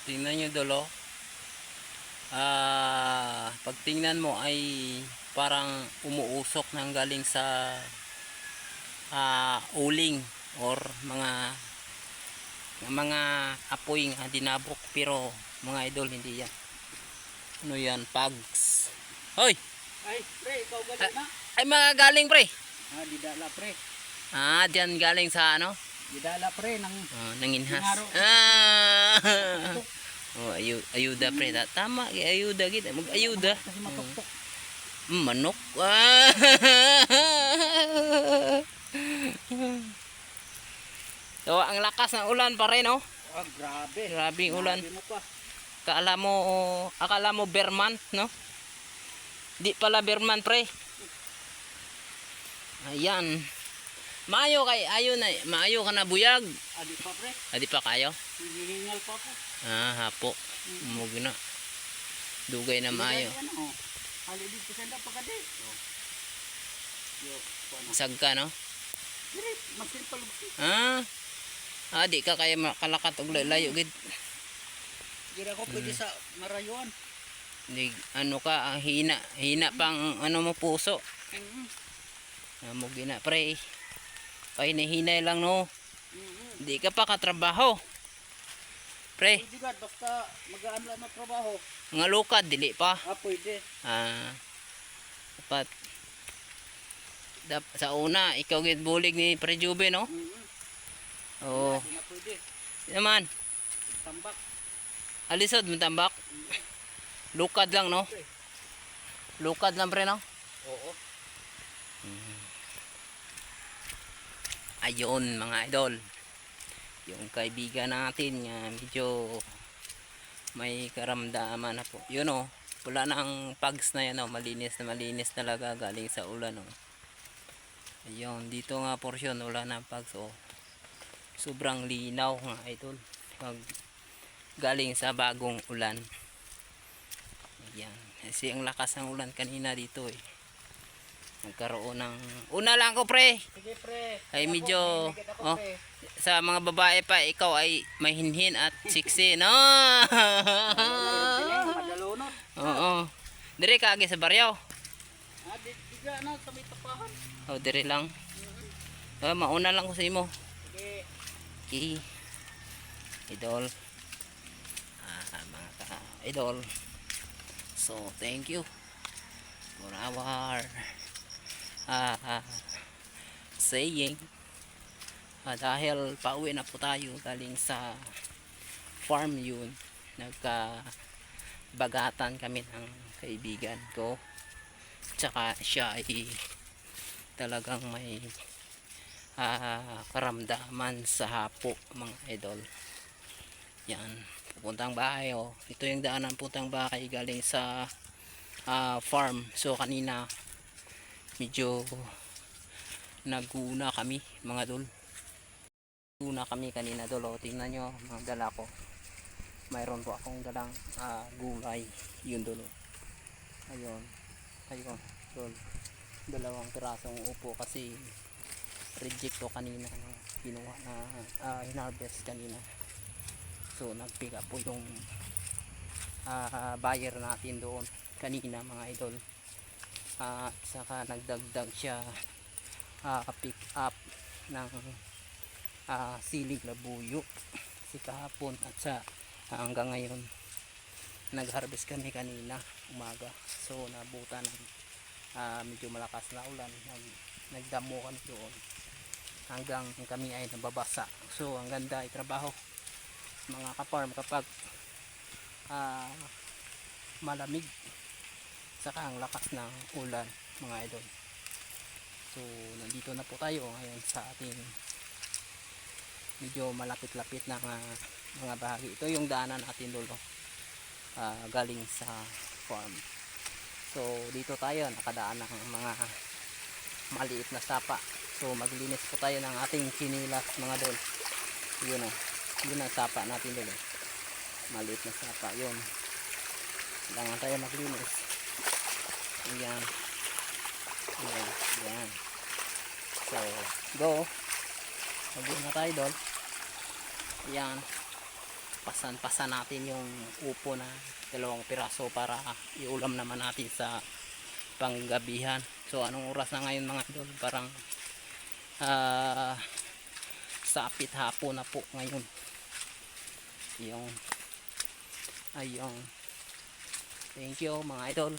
tingnan nyo dolo. Pag tingnan mo ay parang umuusok nang galing sa uling or mga apoy nga dinabok, pero mga idol hindi yan. Ano yan? Pags. Hoy! Ay, pre, ikaw galing na? Ay mga galing pre. Didala pre. Diyan galing sa ano? Didala pre ng Nanginhas. Ingaro. Ayuda pre. Tama, ayuda gid. Mag-ayuda. Kasi matuktok. Manok. So, ang lakas ng ulan pa rin, oh. Grabe. Grabing ulan. Grabe mo pa. Akala mo Berman, no? Di pala Berman, pre. Ayan. Maayo ka na buyag. Adi pa pre. Adi pa kayo? Hihingal pa po. Hapo. Umugi na. Dugay na maayo. Hali di kusenda pa kadi. Sagka, no? Dire, masin palugsi. Di ka kaya makalakat og layo gid. Dire ako pwede sa marayuan. Ano ka, hina pang ano mo puso. Mo gina pre. Pahinay lang no. Di ka pa katrabaho. Pre. Pwede ka, basta magaan lang na trabaho. Nga lukad dili pa. Pwede. Dapat sa una ikaw gid bulig ni Pre Jube, no? Oo. Hindi na pwede. Naman. Tambak. Alisod mo tambak. Lukad lang, no? Lukad lang pre, no? Oo. Ayun mga idol, yung kaibigan natin nga medyo may karamdaman na po. Yun o, wala na ang pags na yan o, malinis talaga galing sa ulan o. Ayun, dito nga porsyon wala na ang pags o. Sobrang linaw nga idol galing sa bagong ulan. Ayan, kasi ang lakas ng ulan kanina dito eh. Nagkaroon ng una lang ko pre. Sige pre. Ay medyo sa mga babae pa ikaw ay mahinhin at sexy, no? Madalunot. Oo. Dire ka agi sa baryo. Diga na sa may tapahan. Dire lang. Mauna lang ko sa imo. Sige. Okay. Idol. Mga ka-idol. So, thank you for our saying. Dahil pauwi na po tayo galing sa farm yun, nagkabagatan kami ng kaibigan ko, tsaka siya ay talagang may karamdaman sa hapo mga idol. Yan, pupuntang bahay oh. Ito yung daanan puntang bahay galing sa farm. So kanina medyo naguna kami mga dol. Naguna kami kanina dol. Tingnan nyo mga dala ko. Mayroon po akong dalang gulay. Yun dol. Ayun dol. Dalawang pirasong upo kasi reject ko kanina no, kinuha na hinarvest kanina. So nagpick up po yung buyer natin doon kanina mga idol. Saka nagdagdag siya pick up ng siling labuyo si kahapon at sa hanggang ngayon nag-harvest kami kanina umaga. So nabutan ng medyo malakas na ulan, nagdamo kami doon hanggang kami ay nababasa. So ang ganda ay trabaho mga ka-farm kapag malamig saka ang lakas ng ulan mga idol. So nandito na po tayo ngayon sa ating medyo malapit-lapit na mga bahagi. Ito yung daanan natin dulo galing sa farm. So dito tayo nakadaan ng mga maliit na sapa. So maglinis po tayo ng ating chinilas mga dol. Yun o, yun ang sapa natin dulo, maliit na sapa yun. Kailangan tayo maglinis. Ayan. So go, mag na tayo doon. Ayan, pasan natin yung upo na 2 piraso para iulam naman natin sa panggabihan. So anong oras na ngayon mga idol? Parang sapit hapon na po ngayon. Yung ayong thank you mga idol.